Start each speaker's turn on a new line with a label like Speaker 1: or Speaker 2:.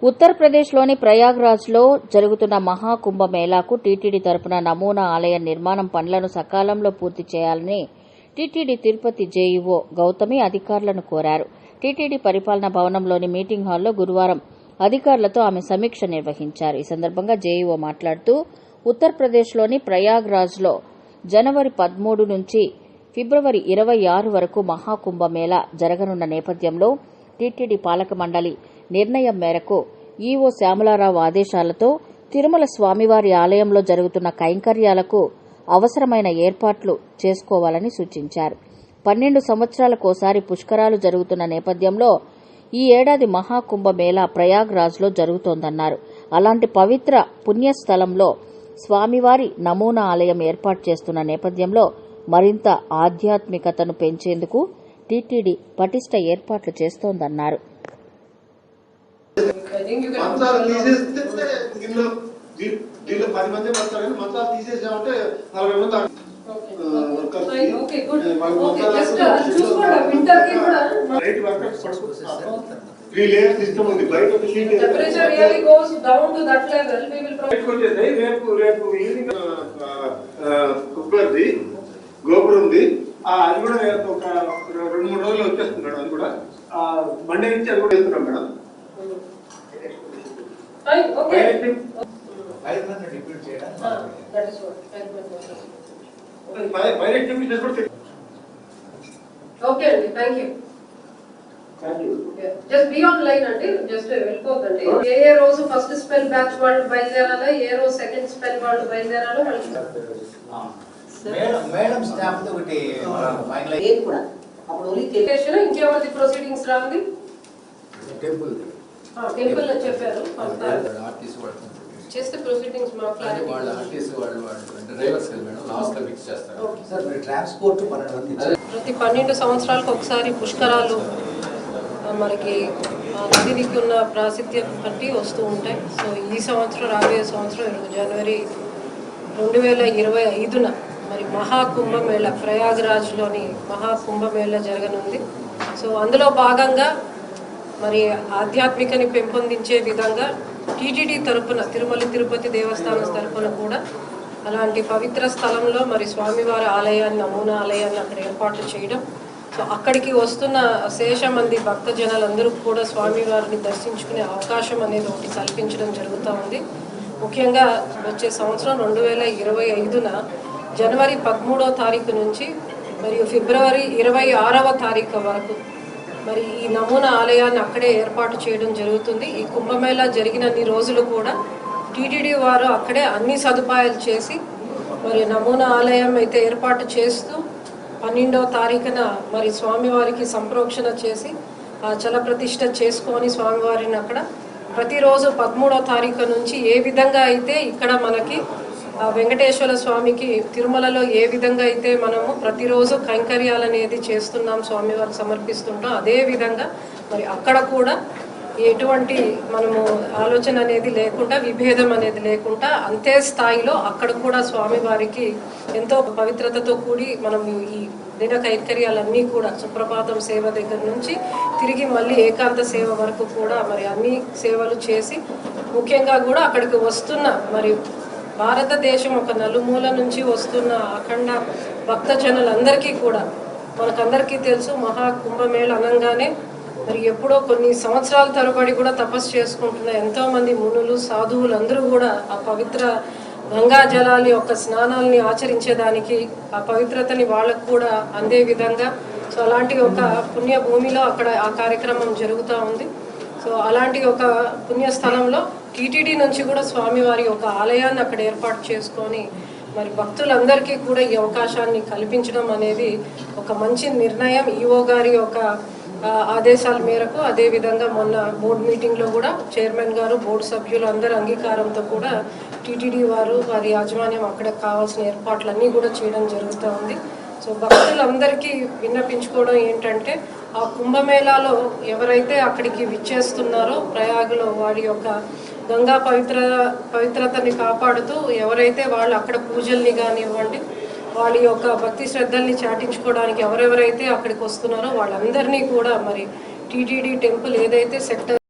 Speaker 1: ఉత్తరప్రదేశ్లోని ప్రయాగ్రాజ్లో జరుగుతున్న మహాకుంభమేళాకు టీటీడీ తరపున నమూనా ఆలయ నిర్మాణం పనులను సకాలంలో పూర్తి చేయాలని టీటీడీ తిరుపతి జేఈఓ గౌతమి అధికారులను కోరారు. టీటీడీ పరిపాలనా భవనంలోని మీటింగ్ హాల్లో గురువారం అధికారులతో ఆమె సమీక్ష నిర్వహించారు. ఈ సందర్భంగా జేఈఓ మాట్లాడుతూ ఉత్తరప్రదేశ్లోని ప్రయాగ్రాజ్లో జనవరి 13 నుంచి ఫిబ్రవరి 26 వరకు మహాకుంభమేళా జరగనున్న నేపథ్యంలో టీటీడీ పాలక మండలి నిర్ణయం మేరకు ఈవో శ్యామలారావు ఆదేశాలతో తిరుమల స్వామివారి ఆలయంలో జరుగుతున్న కైంకర్యాలకు అవసరమైన ఏర్పాట్లు చేసుకోవాలని సూచించారు. 12 సంవత్సరాలకోసారి పుష్కరాలు జరుగుతున్న నేపథ్యంలో ఈ ఏడాది మహాకుంభమేళా ప్రయాగ్రాజ్లో జరుగుతోందన్నారు. అలాంటి పవిత్ర పుణ్యస్థలంలో స్వామివారి నమూనా ఆలయం ఏర్పాటు చేస్తున్న నేపథ్యంలో మరింత ఆధ్యాత్మికతను పెంచేందుకు టీటీడీ పటిష్ట ఏర్పాట్లు చేస్తోందన్నారు.
Speaker 2: గోపురం ఉంది, అది కూడా ఒక 2-3 రోజులు వచ్చేస్తుంది మేడం. అది కూడా మండే నుంచి అది కూడా వెళ్తున్నాం మేడం.
Speaker 3: ఓకే అండి, thank you. Just be on line అండి, జస్ట్ వెళ్ళిపోతండి. ఏ రోజు ఫస్ట్ స్పెల్ బ్యాచ్ వాళ్ళు బయలుదేరాలా, ఏ రోజు సెకండ్ స్పెల్ వాళ్ళు బయలుదేరాలో
Speaker 4: మేడం స్టాఫ్ తో ఒకటి ఫైనల్
Speaker 3: కూడా అప్పుడు ఓన్లీ తెలియజేషన్. ఇంకేమైనా ప్రొసీడింగ్స్ రాంది
Speaker 4: టెంపుల్
Speaker 3: లో చెప్పారు చేస్తే ప్రొసీడింగ్స్ మా క్లారిటీ
Speaker 5: వాళ్ళ ఆర్టీసీ వాళ్ళు డ్రైవర్స్ మేడం లాస్ట్ లో ఫిక్స్ చేస్తారు.
Speaker 4: సార్ మీరు ట్రాన్స్పోర్ట్
Speaker 3: ప్రతి 12 సంవత్సరాలకు ఒకసారి పుష్కరాలు మనకి నది దిక్కున్న ప్రాసిద్ధ్యం బట్టి వస్తూ ఉంటాయి. సో ఈ సంవత్సరం రాబోయే సంవత్సరం జనవరి 2025న మరి మహాకుంభమేళ ప్రయాగ్రాజ్లోని మహాకుంభమేళ జరగనుంది. సో అందులో భాగంగా మరి ఆధ్యాత్మికని పెంపొందించే విధంగా టీటీడీ తరపున తిరుమల తిరుపతి దేవస్థానం తరపున కూడా అలాంటి పవిత్ర స్థలంలో మరి స్వామివారి ఆలయాన్ని నమూనా ఆలయాన్ని అక్కడ ఏర్పాటు చేయడం. సో అక్కడికి వస్తున్న శేష మంది భక్తజనాలందరూ కూడా స్వామివారిని దర్శించుకునే అవకాశం అనేది ఒకటి కల్పించడం జరుగుతూ ఉంది. ముఖ్యంగా వచ్చే సంవత్సరం 2025న జనవరి 13వ తారీఖు నుంచి మరియు ఫిబ్రవరి 26వ తారీఖు వరకు మరి ఈ నమూనా ఆలయాన్ని అక్కడే ఏర్పాటు చేయడం జరుగుతుంది. ఈ కుంభమేళా జరిగినన్ని రోజులు కూడా టీటీడీ వారు అక్కడే అన్ని సదుపాయాలు చేసి మరి నమూనా ఆలయం అయితే ఏర్పాటు చేస్తూ 12వ తారీఖున మరి స్వామివారికి సంప్రోక్షణ చేసి చల ప్రతిష్ఠ చేసుకొని స్వామివారిని అక్కడ ప్రతిరోజు 13వ తారీఖు నుంచి ఏ విధంగా అయితే ఇక్కడ మనకి వెంకటేశ్వర స్వామికి తిరుమలలో ఏ విధంగా అయితే మనము ప్రతిరోజు కైంకర్యాలు అనేది చేస్తున్నాం, స్వామివారికి సమర్పిస్తుంటాం, అదే విధంగా మరి అక్కడ కూడా ఎటువంటి మనము ఆలోచన అనేది లేకుండా విభేదం అనేది లేకుండా అంతే స్థాయిలో అక్కడ కూడా స్వామివారికి ఎంతో పవిత్రతతో కూడి మనం ఈ దిన కైంకర్యాలన్నీ కూడా సుప్రభాతం సేవ దగ్గర నుంచి తిరిగి మళ్ళీ ఏకాంత సేవ వరకు కూడా మరి అన్ని సేవలు చేసి ముఖ్యంగా కూడా అక్కడికి వస్తున్న మరి భారతదేశం ఒక నలుమూల నుంచి వస్తున్న అఖండ భక్తజనులందరికీ కూడా మనకందరికీ తెలుసు మహాకుంభమేళ అనగానే మరి ఎప్పుడో కొన్ని సంవత్సరాల తరబడి కూడా తపస్సు చేసుకుంటున్న ఎంతోమంది మునులు సాధువులు అందరూ కూడా ఆ పవిత్ర గంగా జలాల యొక్క స్నానాలని ఆచరించేదానికి ఆ పవిత్రతని వాళ్ళకు కూడా అందే విధంగా సో అలాంటి ఒక పుణ్య భూమిలో అక్కడ ఆ కార్యక్రమం జరుగుతూ ఉంది. సో అలాంటి ఒక పుణ్యస్థలంలో టీటీడీ నుంచి కూడా స్వామివారి ఒక ఆలయాన్ని అక్కడ ఏర్పాటు చేసుకొని మరి భక్తులందరికీ కూడా ఈ అవకాశాన్ని కల్పించడం అనేది ఒక మంచి నిర్ణయం. ఈఓ గారి ఒక ఆదేశాల మేరకు అదేవిధంగా మొన్న బోర్డు మీటింగ్లో కూడా చైర్మన్ గారు బోర్డు సభ్యులు అందరి అంగీకారంతో కూడా టీటీడీ వారు వారి యాజమాన్యం అక్కడ కావాల్సిన ఏర్పాట్లన్నీ కూడా చేయడం జరుగుతూ ఉంది. సో భక్తులందరికీ విన్నపించుకోవడం ఏంటంటే ఆ కుంభమేళాలో ఎవరైతే అక్కడికి విచ్చేస్తున్నారో ప్రయాగలో వారి యొక్క గంగా పవిత్రతని కాపాడుతూ ఎవరైతే వాళ్ళు అక్కడ పూజల్ని కానివ్వండి వాళ్ళ యొక్క భక్తి శ్రద్ధల్ని చాటించుకోవడానికి ఎవరెవరైతే అక్కడికి వస్తున్నారో వాళ్ళందరినీ కూడా మరి టీటీడీ టెంపుల్ ఏదైతే సెక్టర్